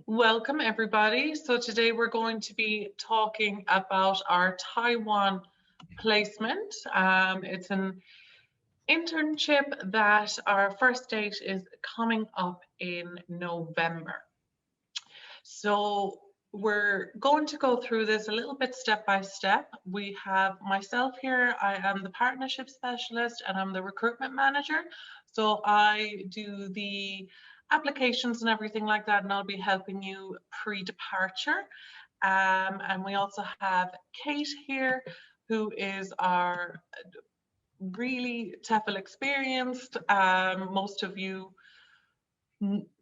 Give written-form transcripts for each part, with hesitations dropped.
Welcome everybody. So today we're going to be talking about our Taiwan placement. It's an internship that our first date is coming up in November. So we're going to go through this a little bit step by step. We have myself here. I am the partnership specialist and I'm the recruitment manager. So I do the applications and everything like that, and I'll be helping you pre-departure. And we also have Kate here, who is our really TEFL experienced. Most of you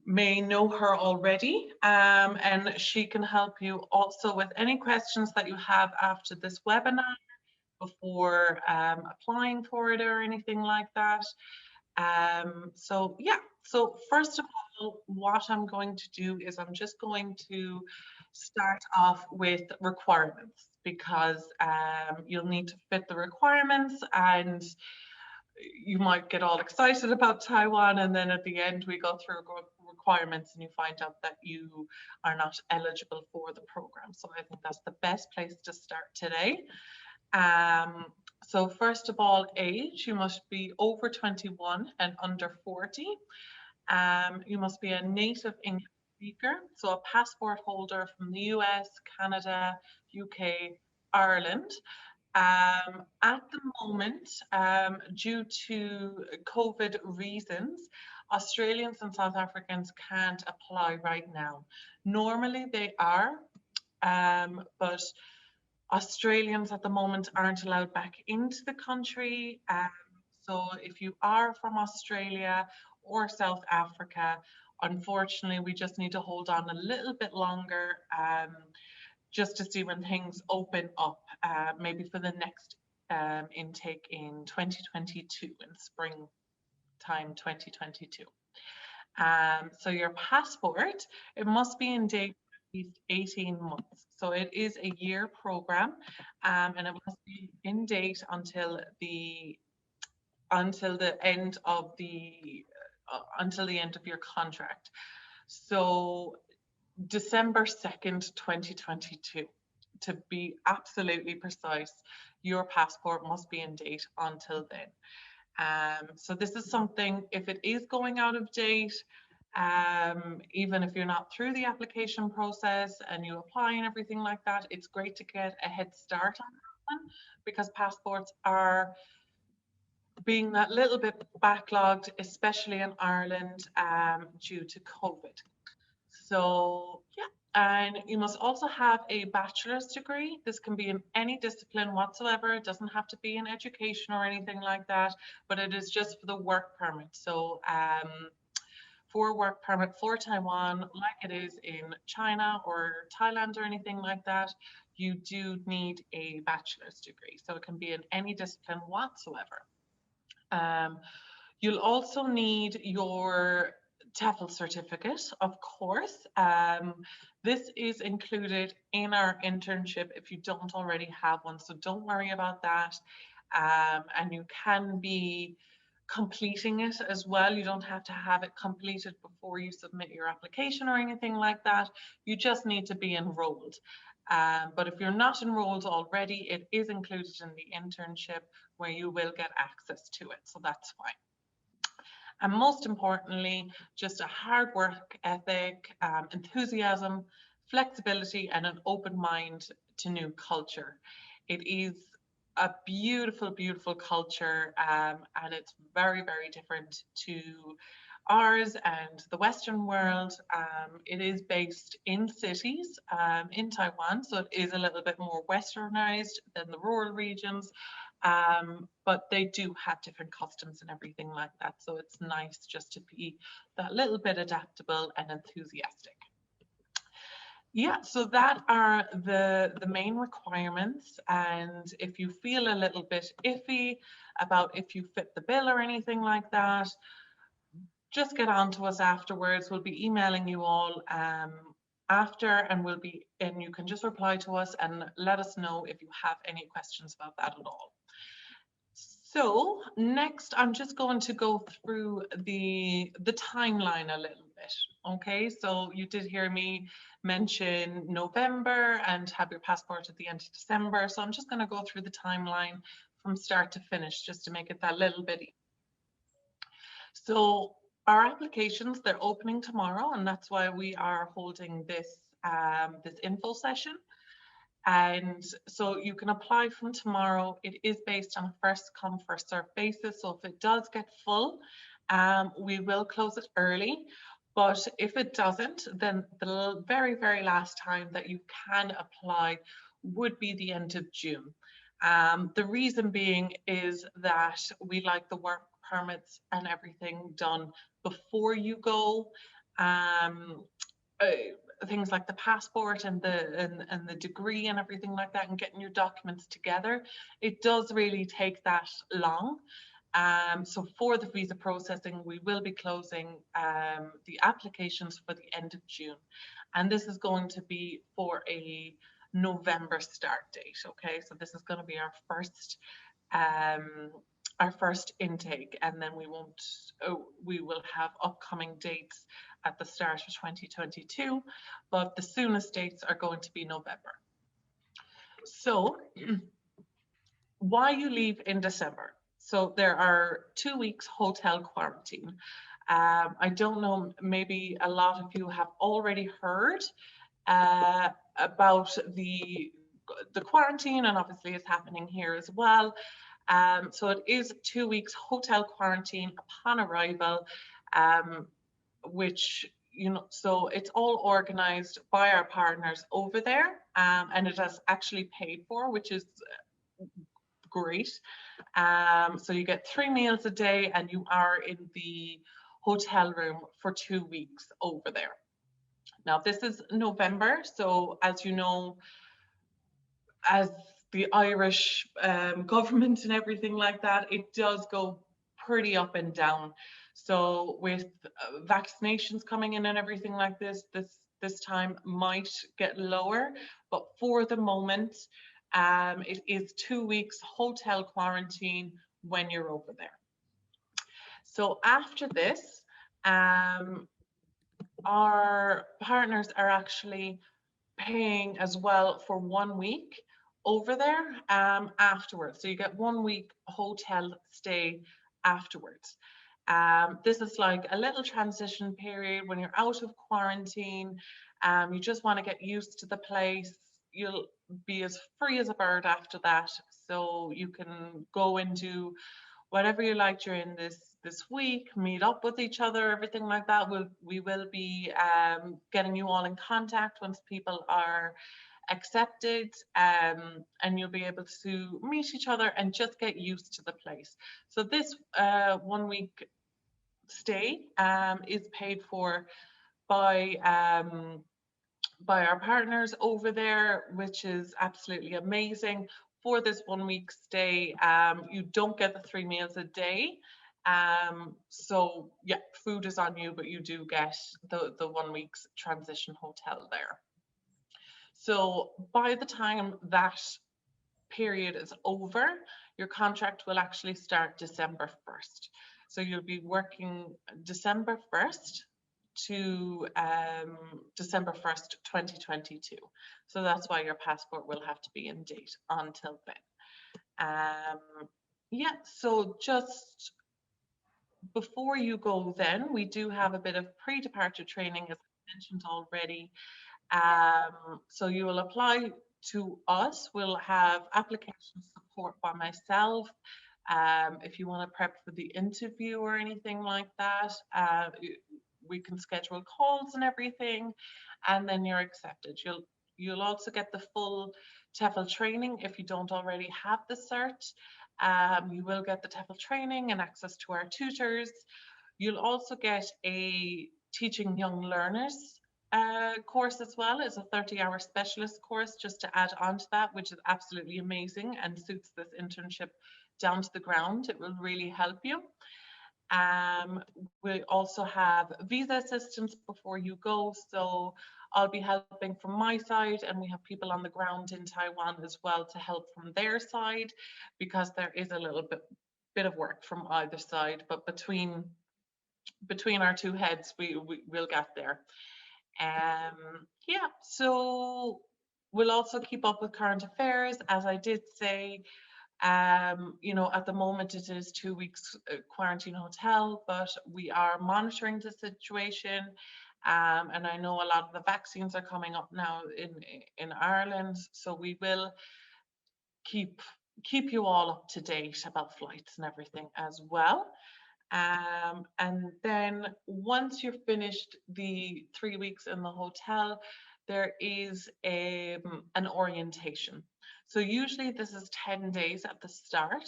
may know her already, and she can help you also with any questions that you have after this webinar before applying for it or anything like that. So first of all, what I'm going to do is I'm just going to start off with requirements, because you'll need to fit the requirements, and you might get all excited about Taiwan, and then at the end we go through requirements and you find out that you are not eligible for the program. So I think that's the best place to start today. So first of all, age, you must be over 21 and under 40. You must be a native English speaker, so a passport holder from the US, Canada, UK, Ireland. At the moment, due to COVID reasons, Australians and South Africans can't apply right now. Normally they are, but Australians at the moment aren't allowed back into the country. So if you are from Australia or South Africa, unfortunately, we just need to hold on a little bit longer, just to see when things open up, maybe for the next intake in 2022, in springtime 2022. So your passport, it must be in date for at least 18 months. So it is a year program, and it must be in date until the end of your contract. So December 2nd, 2022, to be absolutely precise. Your passport must be in date until then. So this is something, if it is going out of date, even if you're not through the application process and you apply and everything like that, it's great to get a head start on that one, because passports are being that little bit backlogged, especially in Ireland, due to COVID. So yeah, and you must also have a bachelor's degree. This can be in any discipline whatsoever. It doesn't have to be in education or anything like that, but it is just for the work permit. So for work permit for Taiwan, like it is in China or Thailand or anything like that, you do need a bachelor's degree. So it can be in any discipline whatsoever. You'll also need your TEFL certificate, of course. This is included in our internship if you don't already have one, so don't worry about that. And you can be completing it as well. You don't have to have it completed before you submit your application or anything like that. You just need to be enrolled. But if you're not enrolled already, it is included in the internship, where you will get access to it, so that's fine. And most importantly, just a hard work ethic, enthusiasm, flexibility, and an open mind to new culture. It is a beautiful, beautiful culture, and it's very, very different to ours and the Western world. It is based in cities in Taiwan, so it is a little bit more westernized than the rural regions. But they do have different customs and everything like that. So it's nice just to be that little bit adaptable and enthusiastic. Yeah, so that are the main requirements. And if you feel a little bit iffy about if you fit the bill or anything like that, just get on to us afterwards. We'll be emailing you all after, and you can just reply to us and let us know if you have any questions about that at all. So next, I'm just going to go through the timeline a little bit. Okay, so you did hear me mention November and have your passport at the end of December. So I'm just going to go through the timeline from start to finish just to make it that little bit easier. So our applications, they're opening tomorrow, and that's why we are holding this this info session. And so you can apply from tomorrow. It is based on a first come, first served basis. So if it does get full, we will close it early. But if it doesn't, then the very, very last time that you can apply would be the end of June. The reason being is that we like the work permits and everything done before you go. Things like the passport and the degree and everything like that, and getting your documents together, it does really take that long. So for the visa processing, we will be closing the applications for the end of June, and this is going to be for a November start date. Okay, so this is going to be our first intake, and then we will have upcoming dates at the start of 2022, but the soonest dates are going to be November. So why you leave in December? So there are 2 weeks hotel quarantine. I don't know, maybe a lot of you have already heard about the quarantine, and obviously it's happening here as well. So it is 2 weeks hotel quarantine upon arrival, which, you know, so it's all organized by our partners over there, and it is actually paid for, which is great. So you get 3 meals a day, and you are in the hotel room for 2 weeks over there. Now, this is November, so as you know, as the Irish government and everything like that, it does go pretty up and down. So with vaccinations coming in and everything like this time might get lower, but for the moment, it is 2 weeks hotel quarantine when you're over there. So after this, our partners are actually paying as well for 1 week over there afterwards. So you get 1 week hotel stay afterwards. This is like a little transition period when you're out of quarantine. You just want to get used to the place. You'll be as free as a bird after that. So you can go into whatever you like during this week, meet up with each other, everything like that. We will be getting you all in contact once people are accepted, and you'll be able to meet each other and just get used to the place. So this 1 week stay is paid for by our partners over there, which is absolutely amazing. For this 1 week stay, you don't get the 3 meals a day. So yeah, food is on you, but you do get the 1 week's transition hotel there. So by the time that period is over, your contract will actually start December 1st. So you'll be working December 1st to December 1st, 2022. So that's why your passport will have to be in date until then. Yeah, so just before you go then, we do have a bit of pre-departure training, as I mentioned already. So you will apply to us. We'll have application support by myself. If you want to prep for the interview or anything like that, we can schedule calls and everything, and then you're accepted. You'll also get the full TEFL training if you don't already have the cert. You will get the TEFL training and access to our tutors. You'll also get a teaching young learners course as well. As a 30-hour specialist course, just to add on to that, which is absolutely amazing and suits this internship down to the ground. It will really help you. We also have visa assistance before you go, so I'll be helping from my side, and we have people on the ground in Taiwan as well to help from their side, because there is a little bit of work from either side, but between between our two heads, we'll get there. Yeah, so we'll also keep up with current affairs, as I did say. You know, at the moment it is 2 weeks quarantine hotel, but we are monitoring the situation. And I know a lot of the vaccines are coming up now in Ireland, so we will keep you all up to date about flights and everything as well. And then once you've finished the 3 weeks in the hotel, there is an orientation. So usually this is 10 days at the start.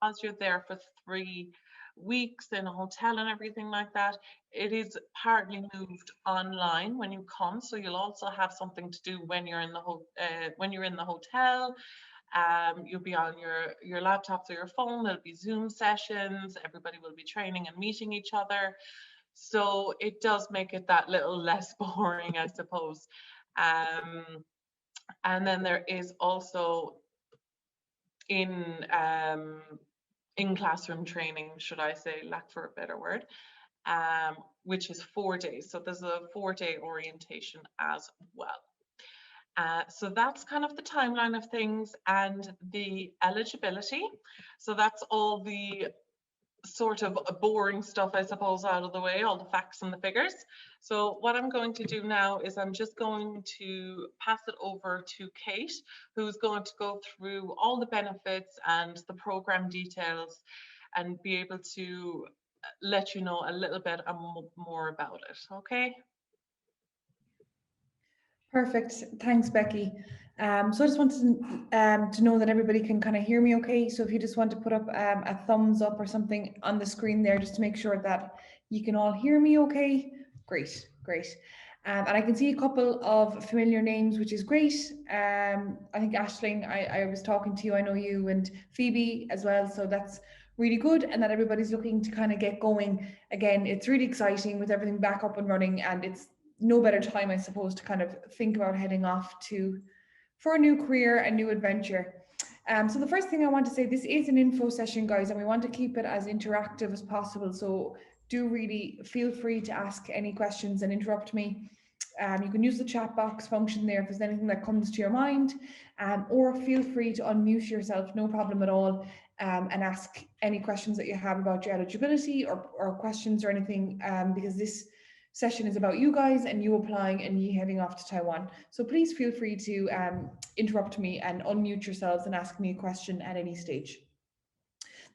As you're there for 3 weeks in a hotel and everything like that, it is partly moved online when you come. So you'll also have something to do when you're in the hotel. You'll be on your laptops or your phone. There'll be Zoom sessions. Everybody will be training and meeting each other. So it does make it that little less boring, I suppose. And then there is also in classroom training, should I say, lack for a better word, which is 4 days. So there's a 4-day orientation as well. So that's kind of the timeline of things and the eligibility. So that's all the sort of boring stuff, I suppose, out of the way, all the facts and the figures. So what I'm going to do now is I'm just going to pass it over to Kate, who's going to go through all the benefits and the program details and be able to let you know a little bit more about it. Okay? Perfect. Thanks, Becky. So I just wanted to know that everybody can kind of hear me okay. So if you just want to put up a thumbs up or something on the screen there, just to make sure that you can all hear me okay. Great, great. And I can see a couple of familiar names, which is great. I think Aisling, I was talking to you, I know you, and Phoebe as well. So that's really good, and that everybody's looking to kind of get going again. It's really exciting with everything back up and running, and it's no better time, I suppose, to kind of think about heading off for a new career, a new adventure. So the first thing I want to say, this is an info session, guys, and we want to keep it as interactive as possible. So do really feel free to ask any questions and interrupt me. You can use the chat box function there if there's anything that comes to your mind, or feel free to unmute yourself, no problem at all, and ask any questions that you have about your eligibility or questions or anything, because this session is about you guys and you applying and you heading off to Taiwan. So please feel free to interrupt me and unmute yourselves and ask me a question at any stage.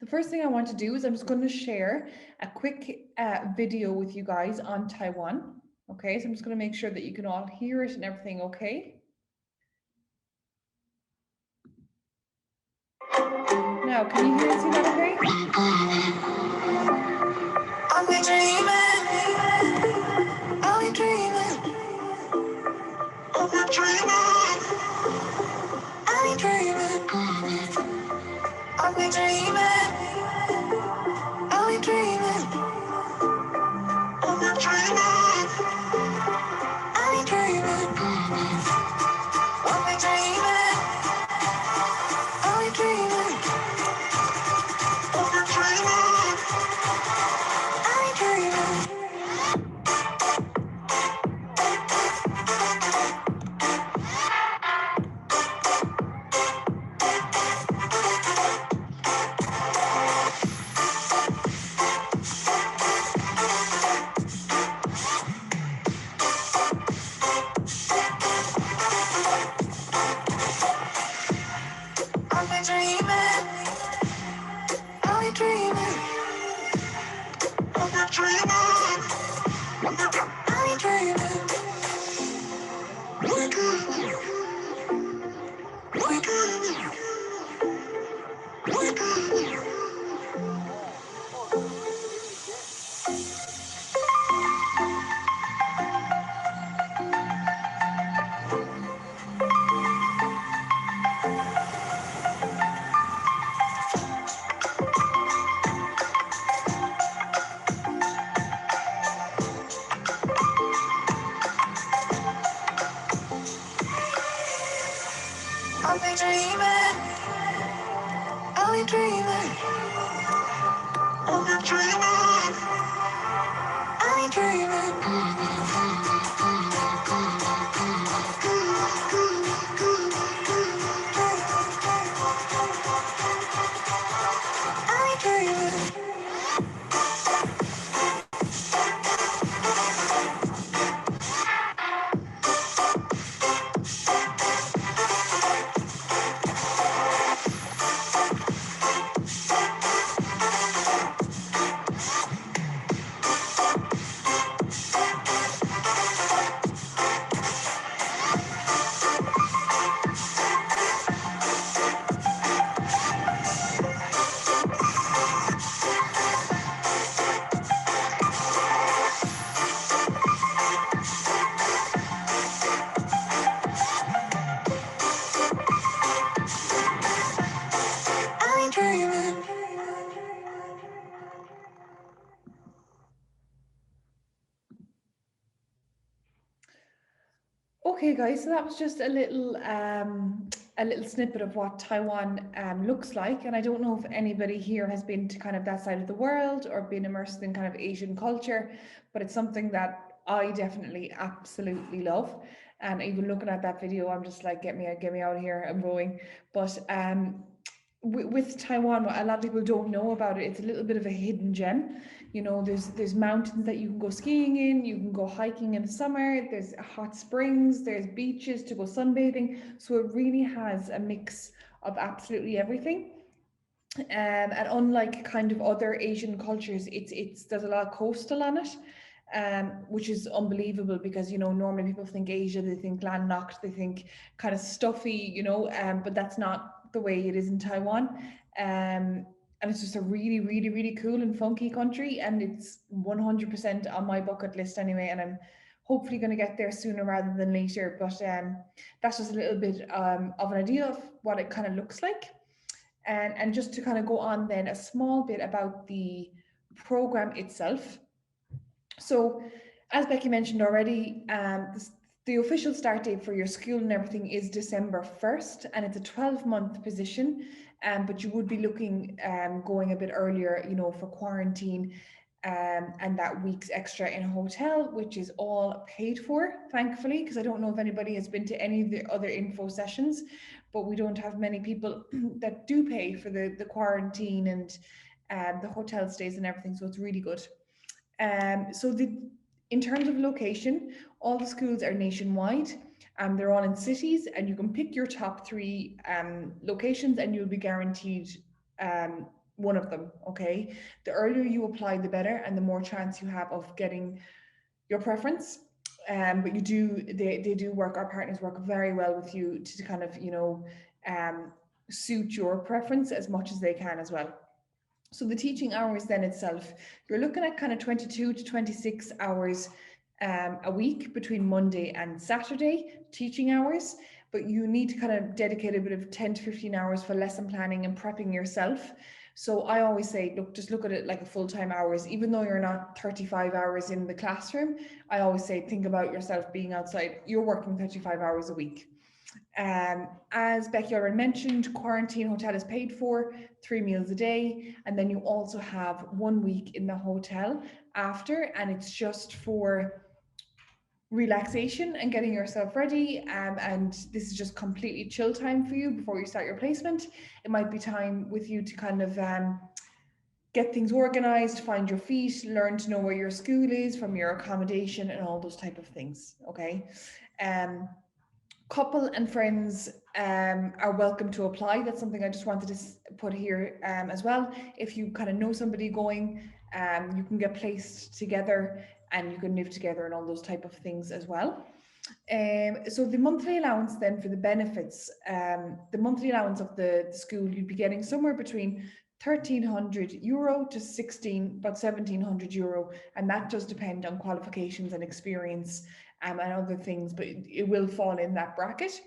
The first thing I want to do is I'm just going to share a quick video with you guys on Taiwan. Okay, so I'm just going to make sure that you can all hear it and everything okay. Now, can you hear and see that okay? I'll be dreaming. I'll be dreaming. I'll be dreaming. I'll be dreaming. I'll be dreaming. I'll be dreaming. I'll be dreaming. I'll be dreaming. I'll be dreaming. I'll be dreaming. I'll be dreaming. I'll be dreaming. I'll be dreaming. I'll be dreaming. I'll be dreaming. I'll be dreaming. We're dreaming. We're dreaming. We're dreaming. I'll be dreaming. I'll be dreaming. I'll be dreaming. Okay, guys, so that was just a little snippet of what Taiwan looks like. And I don't know if anybody here has been to kind of that side of the world or been immersed in kind of Asian culture, but it's something that I definitely absolutely love. And even looking at that video, I'm just like, get me out of here, I'm going. But with Taiwan, what a lot of people don't know about it, it's a little bit of a hidden gem. You know, there's mountains that you can go skiing in, you can go hiking in the summer, there's hot springs, there's beaches to go sunbathing. So it really has a mix of absolutely everything. And unlike kind of other Asian cultures, it's there's a lot of coastal on it, which is unbelievable because you know normally people think Asia, they think landlocked, they think kind of stuffy, you know, but that's not the way it is in Taiwan. And it's just a really, really, really cool and funky country, and it's 100% on my bucket list anyway. And I'm hopefully going to get there sooner rather than later. But that's just a little bit of an idea of what it kind of looks like. And just to kind of go on then a small bit about the program itself. So, as Becky mentioned already, the official start date for your school and everything is December 1st, and it's a 12-month position. But you would be looking going a bit earlier, you know, for quarantine and that week's extra in a hotel, which is all paid for, thankfully, because I don't know if anybody has been to any of the other info sessions, but we don't have many people that do pay for the quarantine and the hotel stays and everything, so it's really good. In terms of location, all the schools are nationwide. They're all in cities, and you can pick your top three locations, and you'll be guaranteed one of them. Okay, the earlier you apply, the better, and the more chance you have of getting your preference. But they do work. Our partners work very well with you to kind of suit your preference as much as they can as well. So the teaching hours then itself, you're looking at kind of 22 to 26 hours a week between Monday and Saturday teaching hours, but you need to kind of dedicate a bit of 10 to 15 hours for lesson planning and prepping yourself. So I always say, look, just look at it like a full-time hours, even though you're not 35 hours in the classroom. I always say, think about yourself being outside. You're working 35 hours a week. As Becky already mentioned, quarantine hotel is paid for, 3 meals a day, and then you also have 1 week in the hotel after, and it's just for relaxation and getting yourself ready. And this is just completely chill time for you before you start your placement. It might be time with you to kind of get things organized, find your feet, learn to know where your school is from your accommodation and all those type of things. Okay. Couple and friends are welcome to apply. That's something I just wanted to put here as well. If you kind of know somebody going, you can get placed together and you can live together and all those type of things as well. So the monthly allowance then for the benefits, the monthly allowance of the school, you'd be getting somewhere between €1,300 to about €1,700, and that does depend on qualifications and experience and other things, but it will fall in that bracket,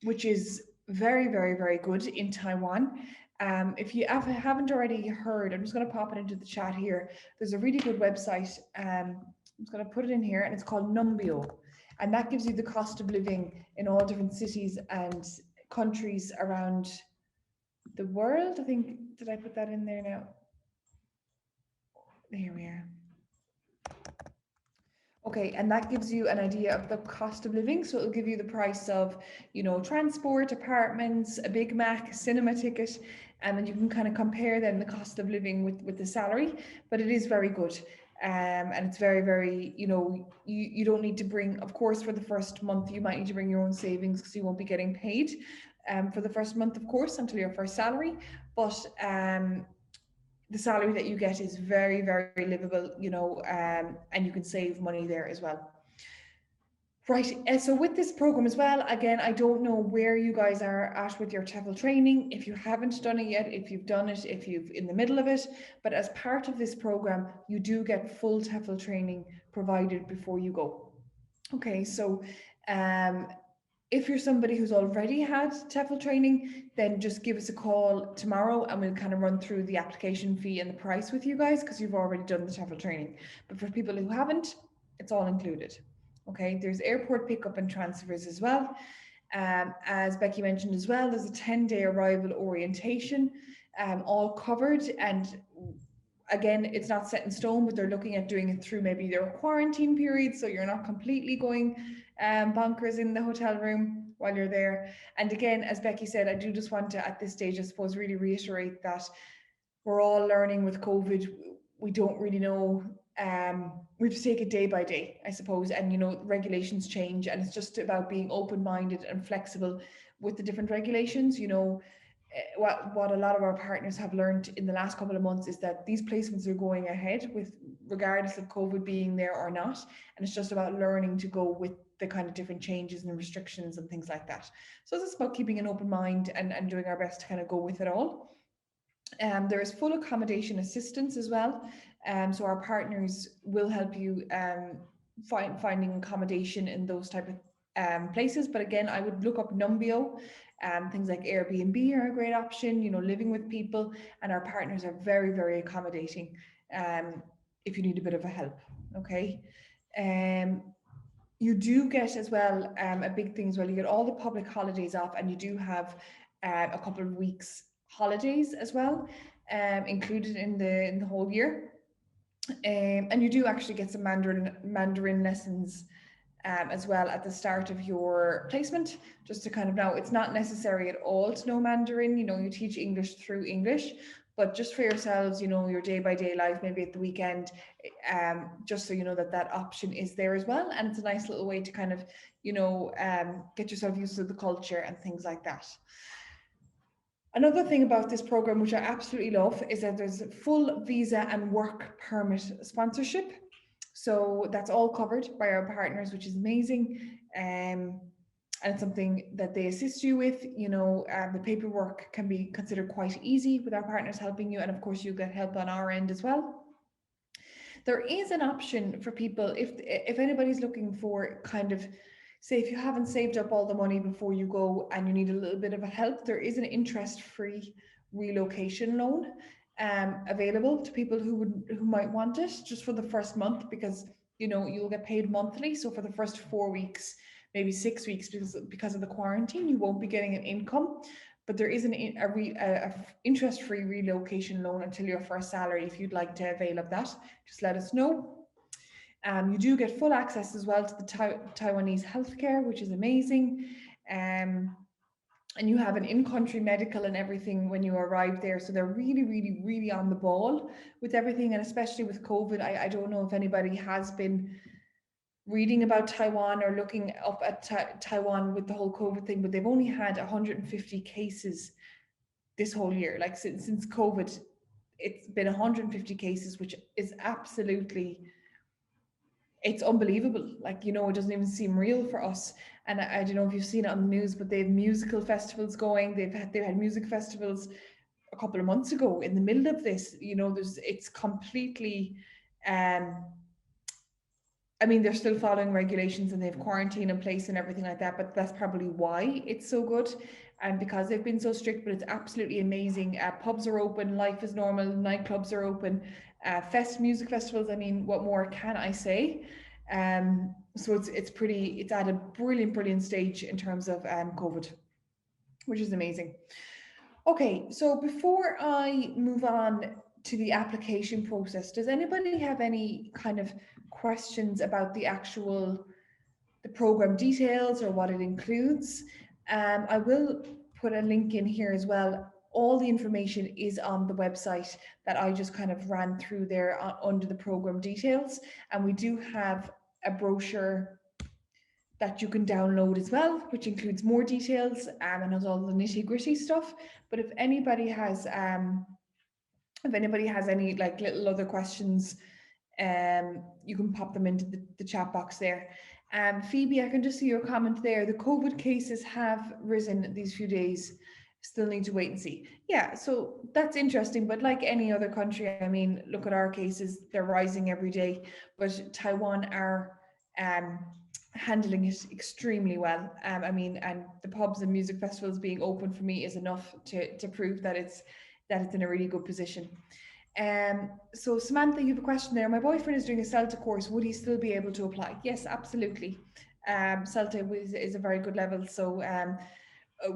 which is very, very, very good in Taiwan. If you haven't already heard, I'm just going to pop it into the chat here. There's a really good website. I'm just going to put it in here, and it's called Numbeo, and that gives you the cost of living in all different cities and countries around the world. I think, did I put that in there now? Here we are. Okay, and that gives you an idea of the cost of living. So it'll give you the price of, you know, transport, apartments, a Big Mac, cinema ticket, and then you can kind of compare then the cost of living with the salary. But it is very good. And it's very, very, you know, you don't need to bring, of course, for the first month, you might need to bring your own savings because you won't be getting paid for the first month, of course, until your first salary. But the salary that you get is very, very livable, you know, and you can save money there as well. Right, so with this program as well, again, I don't know where you guys are at with your TEFL training, if you haven't done it yet, if you've done it, if you've in the middle of it, but as part of this program, you do get full TEFL training provided before you go. Okay, so if you're somebody who's already had TEFL training, then just give us a call tomorrow and we'll kind of run through the application fee and the price with you guys because you've already done the TEFL training. But for people who haven't, it's all included. Okay, there's airport pickup and transfers as well. As Becky mentioned as well, there's a 10-day arrival orientation, all covered. And again, it's not set in stone, but they're looking at doing it through maybe their quarantine period, so you're not completely going bonkers in the hotel room while you're there. And again, as Becky said, I do just want to, at this stage, I suppose, really reiterate that we're all learning with COVID. We don't really know. We have to take it day by day, I suppose. And, you know, regulations change, and it's just about being open-minded and flexible with the different regulations. You know, what a lot of our partners have learned in the last couple of months is that these placements are going ahead with regardless of COVID being there or not. And it's just about learning to go with the kind of different changes and restrictions and things like that. So it's just about keeping an open mind and doing our best to kind of go with it all. There is full accommodation assistance as well. So our partners will help you finding accommodation in those type of places. But again, I would look up Numbeo. Things like Airbnb are a great option, you know, living with people, and our partners are very, very accommodating if you need a bit of a help. Okay. You do get as well a big thing as well. You get all the public holidays off, and you do have a couple of weeks holidays as well, included in the whole year. And you do actually get some Mandarin lessons as well at the start of your placement, just to kind of know it's not necessary at all to know Mandarin. You know, you teach English through English, but just for yourselves, you know, your day by day life, maybe at the weekend, just so you know that that option is there as well. And it's a nice little way to kind of, you know, get yourself used to the culture and things like that. Another thing about this program, which I absolutely love, is that there's full visa and work permit sponsorship. So that's all covered by our partners, which is amazing. And it's something that they assist you with. You know, the paperwork can be considered quite easy with our partners helping you. And of course, you get help on our end as well. There is an option for people if anybody's looking for kind of, say, if you haven't saved up all the money before you go and you need a little bit of a help, there is an interest-free relocation loan available to people who might want it just for the first month, because you know you'll get paid monthly. So for the first 4 weeks, maybe 6 weeks, because of the quarantine, you won't be getting an income. But there is an interest-free relocation loan until your first salary. If you'd like to avail of that, just let us know. You do get full access as well to the Taiwanese healthcare, which is amazing. And you have an in-country medical and everything when you arrive there. So they're really, really, really on the ball with everything. And especially with COVID, I don't know if anybody has been reading about Taiwan or looking up at Taiwan with the whole COVID thing, but they've only had 150 cases this whole year. Like since COVID, it's been 150 cases, which is absolutely, it's unbelievable. Like, you know, it doesn't even seem real for us. And I don't know if you've seen it on the news, but they have musical festivals going. They've had music festivals a couple of months ago in the middle of this. You know, it's completely I mean, they're still following regulations and they have quarantine in place and everything like that, but that's probably why it's so good, and because they've been so strict. But it's absolutely amazing. Pubs are open, life is normal, nightclubs are open, music festivals. I mean, what more can I say? So it's at a brilliant stage in terms of COVID, which is amazing. Okay, so before I move on to the application process, does anybody have any kind of questions about the program details or what it includes? I will put a link in here as well. All the information is on the website that I just kind of ran through there under the program details. And we do have a brochure that you can download as well, which includes more details and has all the nitty-gritty stuff. But if anybody has any like little other questions, you can pop them into the chat box there. Phoebe, I can just see your comment there. The COVID cases have risen these few days. Still need to wait and see. Yeah, so that's interesting. But like any other country, I mean, look at our cases, they're rising every day. But Taiwan are handling it extremely well. I mean, and the pubs and music festivals being open for me is enough to prove that it's in a really good position. So Samantha, you have a question there. My boyfriend is doing a CELTA course. Would he still be able to apply? Yes, absolutely. CELTA is a very good level. So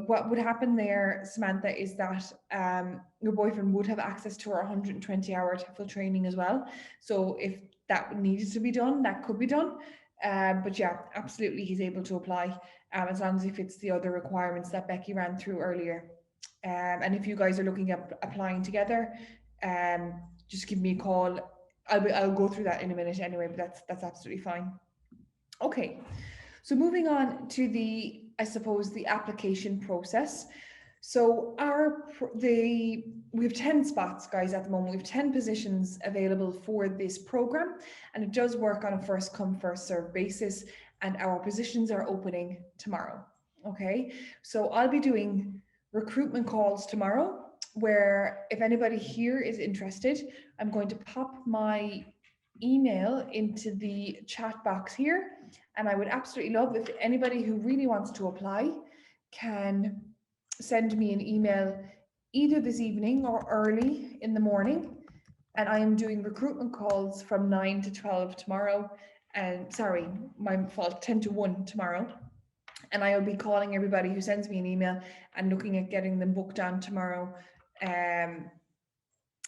what would happen there, Samantha, is that your boyfriend would have access to our 120-hour TEFL training as well. So if that needed to be done, that could be done. But yeah, absolutely, he's able to apply as long as he fits the other requirements that Becky ran through earlier. And if you guys are looking at applying together, just give me a call. I'll go through that in a minute anyway, but that's absolutely fine. Okay, so moving on to the, I suppose, the application process. So we have 10 spots, guys, at the moment. We have 10 positions available for this program, and it does work on a first come, first serve basis, and our positions are opening tomorrow. Okay, so I'll be doing recruitment calls tomorrow, where if anybody here is interested, I'm going to pop my email into the chat box here, and I would absolutely love if anybody who really wants to apply can send me an email either this evening or early in the morning. And I am doing recruitment calls from 9 to 12 tomorrow. And sorry, my fault, 10 to 1 tomorrow. And I'll be calling everybody who sends me an email and looking at getting them booked on tomorrow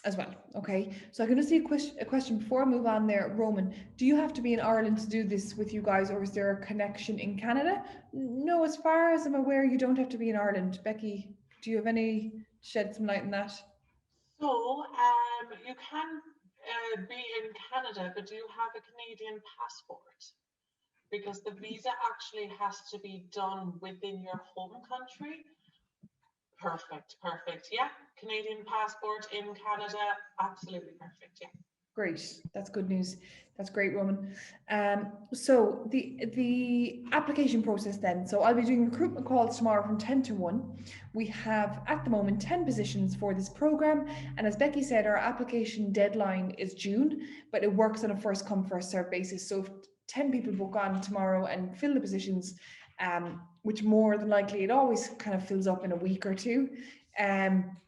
as well. Okay, so I'm going to see a question before I move on there. Roman, do you have to be in Ireland to do this with you guys, or is there a connection in Canada? No, as far as I'm aware, you don't have to be in Ireland. Becky, do you have any, shed some light on that? So you can be in Canada, but do you have a Canadian passport? Because the visa actually has to be done within your home country. Perfect. Yeah, Canadian passport in Canada, absolutely perfect. Yeah. Great, that's good news. That's great, Roman. So the application process then. So I'll be doing recruitment calls tomorrow from 10 to 1. We have at the moment 10 positions for this program, and as Becky said, our application deadline is June, but it works on a first come first serve basis. So if 10 people book on tomorrow and fill the positions, which more than likely it always kind of fills up in a week or two.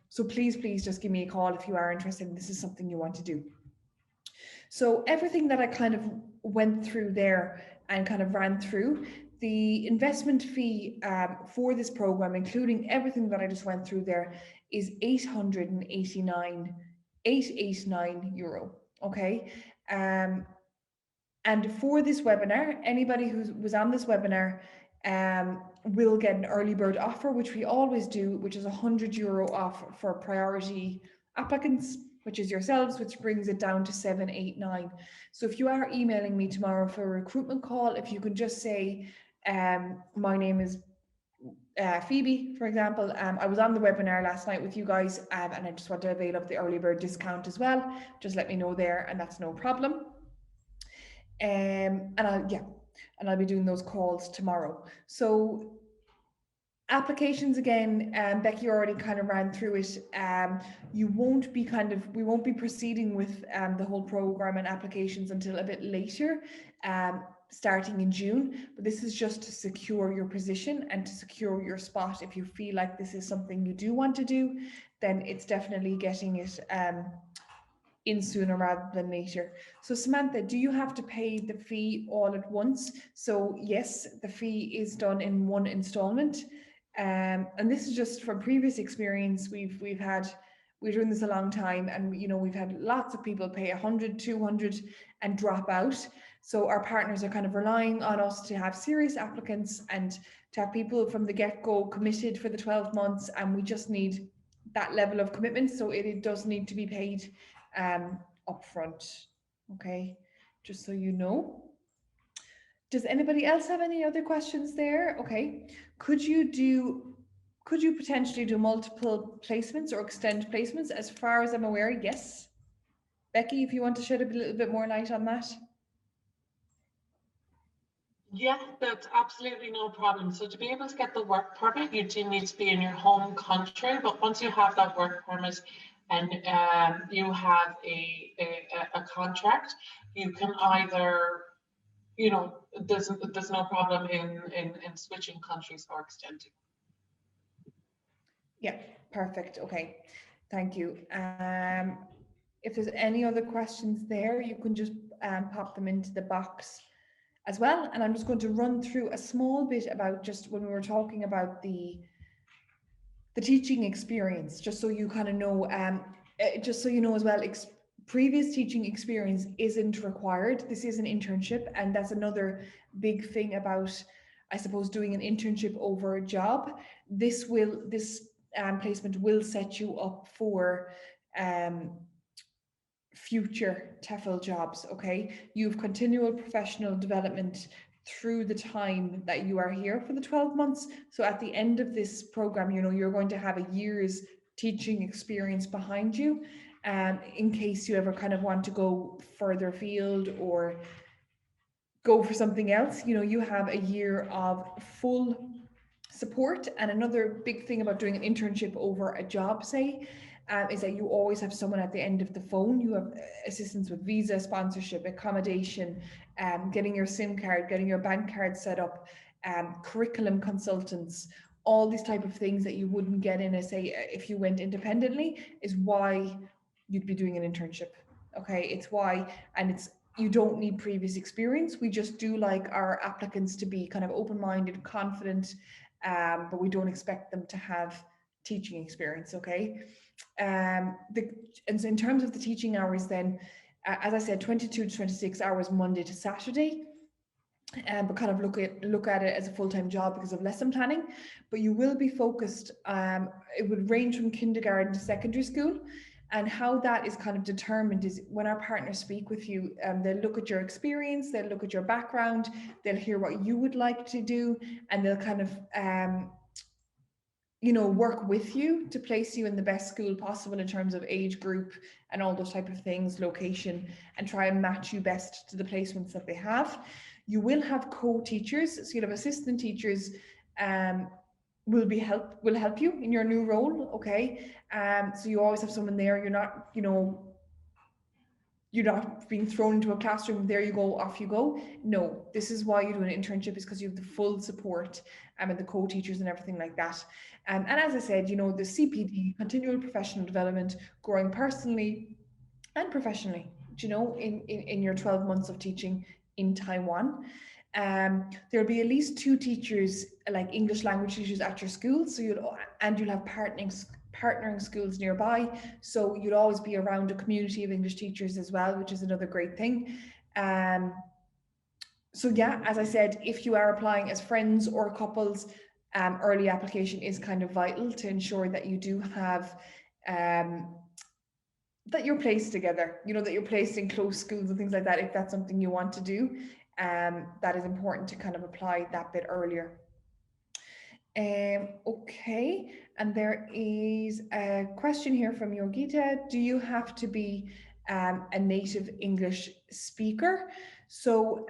So please just give me a call if you are interested and this is something you want to do. So everything that I kind of went through there and kind of ran through, the investment fee for this program, including everything that I just went through there, is 889 euro. Okay. And for this webinar, anybody who was on this webinar will get an early bird offer, which we always do, which is 100 euro off for priority applicants, which is yourselves, which brings it down to 789. So if you are emailing me tomorrow for a recruitment call, if you could just say, my name is Phoebe, for example, I was on the webinar last night with you guys, and I just want to avail of the early bird discount as well. Just let me know there, and that's no problem. And I'll be doing those calls tomorrow. So applications again, Becky already kind of ran through it. We won't be proceeding with the whole program and applications until a bit later, starting in June. But this is just to secure your position and to secure your spot. If you feel like this is something you do want to do, then it's definitely getting it in sooner rather than later. So Samantha, do you have to pay the fee all at once? So yes, the fee is done in one installment. And this is just from previous experience. We're doing this a long time, and we've had lots of people pay 100, 200 and drop out. So our partners are kind of relying on us to have serious applicants and to have people from the get-go committed for the 12 months, and we just need that level of commitment. So it does need to be paid upfront. Okay, just so you know. Does anybody else have any other questions there? Okay, could you potentially do multiple placements or extend placements? As far as I'm aware, yes. Becky, if you want to shed a little bit more light on that. Yeah, that's absolutely no problem. So to be able to get the work permit, you do need to be in your home country, but once you have that work permit and you have a contract, you can either, there's no problem in switching countries or extending. Yeah, perfect. Okay, thank you. if there's any other questions there, you can just pop them into the box as well. And I'm just going to run through a small bit about just when we were talking about the teaching experience, just so you kind of know, just so you know as well, previous teaching experience isn't required. This is an internship, and that's another big thing about, I suppose, doing an internship over a job. This placement will set you up for future TEFL jobs, okay? You have continual professional development through the time that you are here for the 12 months. So at the end of this program, you know, you're going to have a year's teaching experience behind you, in case you ever kind of want to go further afield or go for something else. You know, you have a year of full support. And another big thing about doing an internship over a job, say, is that you always have someone at the end of the phone. You have assistance with visa, sponsorship, accommodation, getting your SIM card, getting your bank card set up, curriculum consultants, all these type of things that you wouldn't get in, say, if you went independently, is why you'd be doing an internship. Okay, it's why, and it's, you don't need previous experience. We just do like our applicants to be kind of open-minded, confident, but we don't expect them to have teaching experience, okay? And so in terms of the teaching hours then, as I said, 22 to 26 hours Monday to Saturday, but kind of look at it as a full-time job because of lesson planning. But you will be focused, it would range from kindergarten to secondary school. And how that is kind of determined is when our partners speak with you, they'll look at your experience, they'll look at your background, they'll hear what you would like to do, and they'll kind of, you know, work with you to place you in the best school possible in terms of age group and all those type of things, location, and try and match you best to the placements that they have. You will have co-teachers, so you'll have assistant teachers, will help you in your new role, okay? So you always have someone there. You're not, you know, you're not being thrown into a classroom, there you go, off you go. No, this is why you do an internship, is because you have the full support and the co-teachers and everything like that. And as I said, you know, the CPD, continual professional development, growing personally and professionally, you know, in your 12 months of teaching in Taiwan. There'll be at least 2 teachers, like English language teachers at your school. So you'll have partnering schools nearby. So you'll always be around a community of English teachers as well, which is another great thing. So yeah, as I said, if you are applying as friends or couples, early application is kind of vital to ensure that you do have, that you're placed together, you know, that you're placed in close schools and things like that. If that's something you want to do, that is important to kind of apply that bit earlier. Okay, and there is a question here from Yogita. Do you have to be a native English speaker? So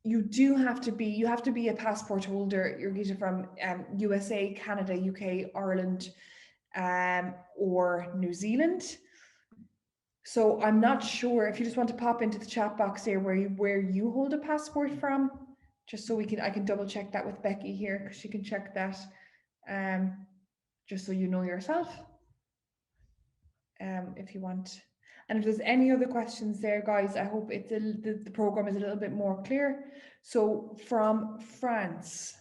you have to be a passport holder, Yogita, from USA, Canada, UK, Ireland, or New Zealand. So I'm not sure if you just want to pop into the chat box here where you hold a passport from, just so I can double check that with Becky here, because she can check that, just so you know yourself, if you want. And if there's any other questions there, guys, I hope the program is a little bit more clear. So from France,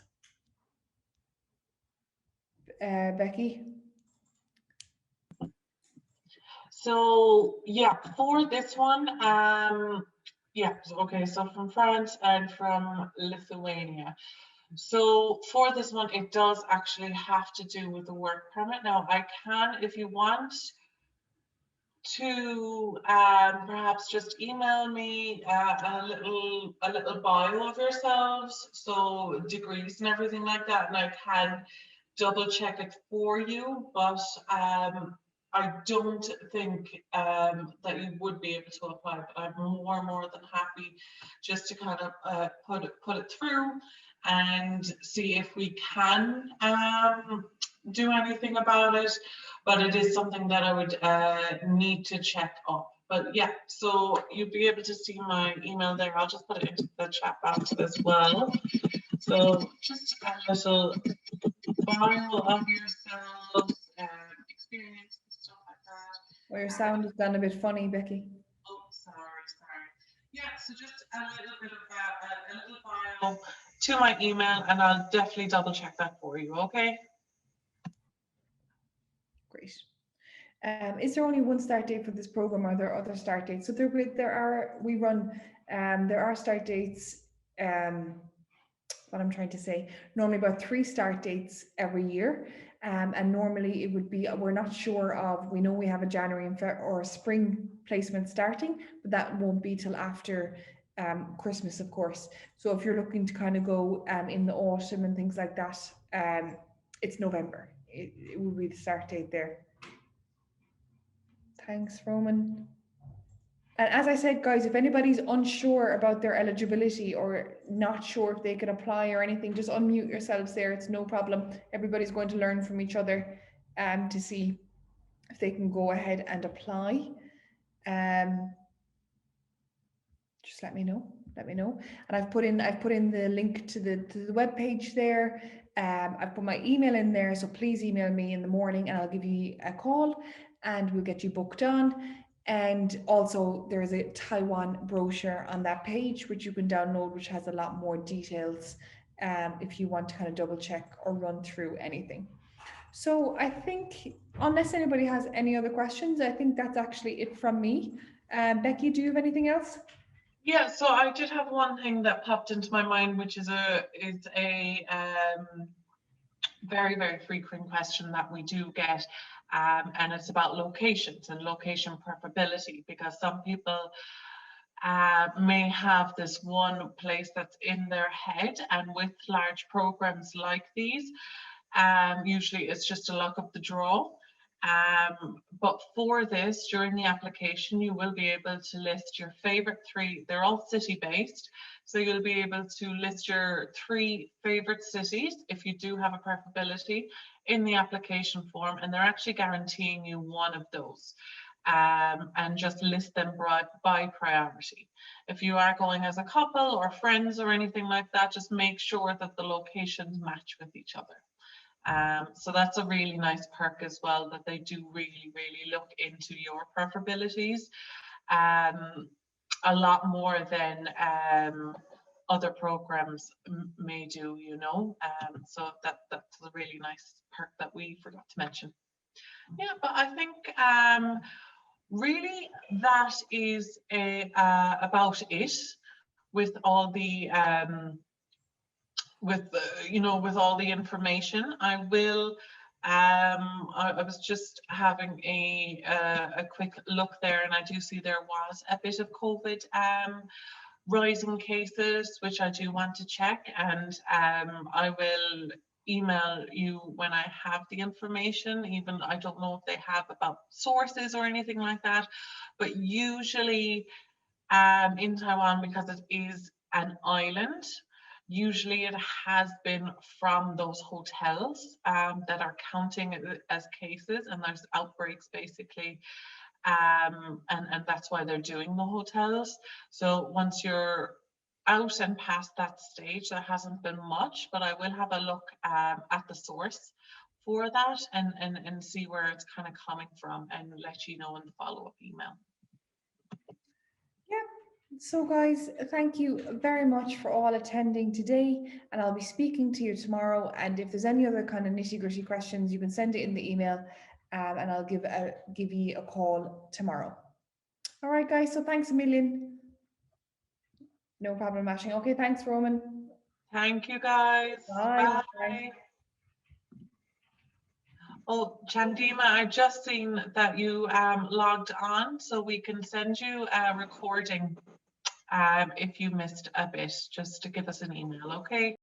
Becky. So yeah, for this one, yeah, okay, so from France and from Lithuania. So for this one, it does actually have to do with the work permit. Now I can, if you want to, perhaps just email me a little bio of yourselves, so degrees and everything like that, and I can double check it for you, but I don't think that you would be able to apply, but I'm more than happy just to kind of put it through and see if we can do anything about it. But it is something that I would need to check up. But yeah, so you'll be able to see my email there. I'll just put it into the chat box as well. So just a little bio of yourselves, experience and stuff like that. Well, your sound has gone a bit funny, Becky. Oh, sorry. Yeah, so just a little bit of a little bio to my email, and I'll definitely double check that for you. Okay. Great. Is there only one start date for this program, or are there other start dates? So there are start dates. What I'm trying to say, normally about 3 start dates every year. And normally it would be, we're not sure of, we know we have a January or a spring placement starting, but that won't be till after Christmas, of course. So if you're looking to kind of go in the autumn and things like that, it's November. It will be the start date there. Thanks, Roman. And as I said, guys, if anybody's unsure about their eligibility or not sure if they can apply or anything, just unmute yourselves there. It's no problem. Everybody's going to learn from each other to see if they can go ahead and apply. Just let me know. And I've put in the link to the web page there. I've put my email in there, so please email me in the morning and I'll give you a call and we'll get you booked on. And also there's a Taiwan brochure on that page, which you can download, which has a lot more details if you want to kind of double check or run through anything. So I think, unless anybody has any other questions, I think that's actually it from me. Becky, do you have anything else? Yeah, so I did have one thing that popped into my mind, which is a very, very frequent question that we do get. And it's about locations and location preferability, because some people may have this one place that's in their head, and with large programs like these, usually it's just a luck of the draw. But for this, during the application, you will be able to list your favorite 3. They're all city-based, so you'll be able to list your 3 favorite cities if you do have a preferability in the application form, and they're actually guaranteeing you one of those. And just list them by priority. If you are going as a couple or friends or anything like that, just make sure that the locations match with each other. So that's a really nice perk as well, that they do really, really look into your preferabilities a lot more than other programs may do, you know. So that's a really nice perk that we forgot to mention. Yeah, but I think really that is about it with all the with all the information. I will I was just having a quick look there, and I do see there was a bit of COVID rising cases, which I do want to check, and I will email you when I have the information. Even I don't know if they have about sources or anything like that, but usually in Taiwan, because it is an island, usually it has been from those hotels that are counting it as cases, and there's outbreaks basically, and that's why they're doing the hotels. So once you're out and past that stage, there hasn't been much, but I will have a look at the source for that and see where it's kind of coming from, and let you know in the follow-up email. So guys, thank you very much for all attending today, and I'll be speaking to you tomorrow. And if there's any other kind of nitty-gritty questions, you can send it in the email, and I'll give you a call tomorrow. All right, guys. So thanks a million. No problem, Mashing. Okay, thanks, Roman. Thank you, guys. Bye. Bye. Oh, Chandima, I've just seen that you logged on, so we can send you a recording if you missed a bit, just to give us an email, okay?